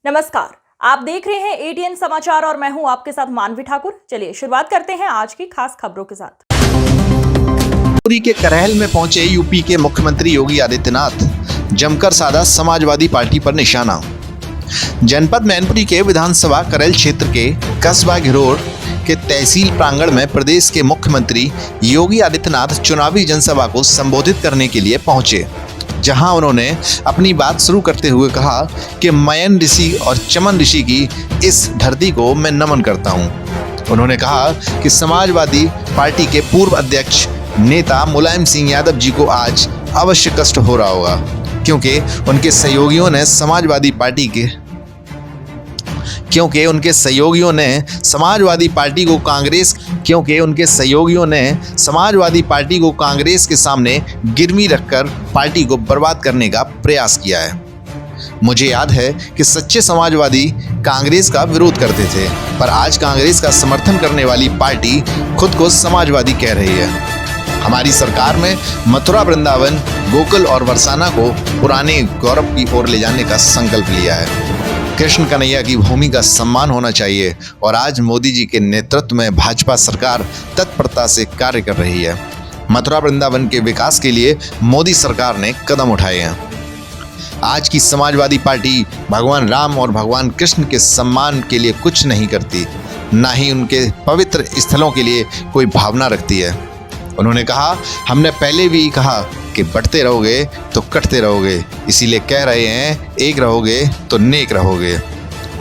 नमस्कार, आप देख रहे हैं एटीएन समाचार और मैं हूं आपके साथ मानवी ठाकुर। चलिए शुरुआत करते हैं आज की खास खबरों के साथ। मैनपुरी के करहल में पहुंचे यूपी के मुख्यमंत्री योगी आदित्यनाथ, जमकर साधा समाजवादी पार्टी पर निशाना। जनपद मैनपुरी के विधानसभा करहल क्षेत्र के कस्बा घिरोर के तहसील प्रांगण में प्रदेश के मुख्यमंत्री योगी आदित्यनाथ चुनावी जनसभा को संबोधित करने के लिए पहुंचे, जहां उन्होंने अपनी बात शुरू करते हुए कहा कि मयन ऋषि और चमन ऋषि की इस धरती को मैं नमन करता हूं। उन्होंने कहा कि समाजवादी पार्टी के पूर्व अध्यक्ष नेता मुलायम सिंह यादव जी को आज अवश्य कष्ट हो रहा होगा, क्योंकि उनके सहयोगियों ने समाजवादी पार्टी को कांग्रेस के सामने गिरवी रखकर पार्टी को बर्बाद करने का प्रयास किया है। मुझे याद है कि सच्चे समाजवादी कांग्रेस का विरोध करते थे, पर आज कांग्रेस का समर्थन करने वाली पार्टी खुद को समाजवादी कह रही है। हमारी सरकार में मथुरा, वृंदावन, गोकुल और बरसाना को पुराने गौरव की ओर ले जाने का संकल्प लिया है। कृष्ण कन्हैया की भूमि का सम्मान होना चाहिए और आज मोदी जी के नेतृत्व में भाजपा सरकार तत्परता से कार्य कर रही है। मथुरा वृंदावन के विकास के लिए मोदी सरकार ने कदम उठाए हैं। आज की समाजवादी पार्टी भगवान राम और भगवान कृष्ण के सम्मान के लिए कुछ नहीं करती, ना ही उनके पवित्र स्थलों के लिए कोई भावना रखती है। उन्होंने कहा, हमने पहले भी कहा कि बढ़ते रहोगे तो कटते रहोगे, इसीलिए कह रहे हैं एक रहोगे तो नेक रहोगे।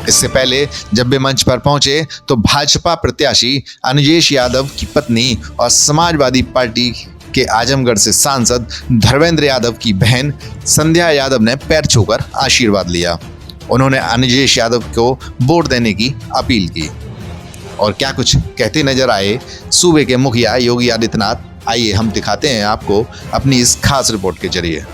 इससे पहले जब वे मंच पर पहुंचे तो भाजपा प्रत्याशी अनुजेश यादव की पत्नी और समाजवादी पार्टी के आजमगढ़ से सांसद धर्मेंद्र यादव की बहन संध्या यादव ने पैर छूकर आशीर्वाद लिया। उन्होंने अनुजेश यादव को वोट देने की अपील की। और क्या कुछ कहते नजर आए सूबे के मुखिया योगी आदित्यनाथ, आइए हम दिखाते हैं आपको अपनी इस खास रिपोर्ट के जरिए।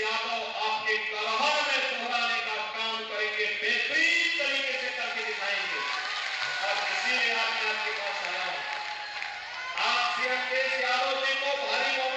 यादव आपके कलहर में दोहराने का काम करेंगे, बेहतरीन तरीके से करके दिखाएंगे। और इसीलिए आज मैं आपके पास आया हूं। आप सीएम अखिलेश यादव जी को भारी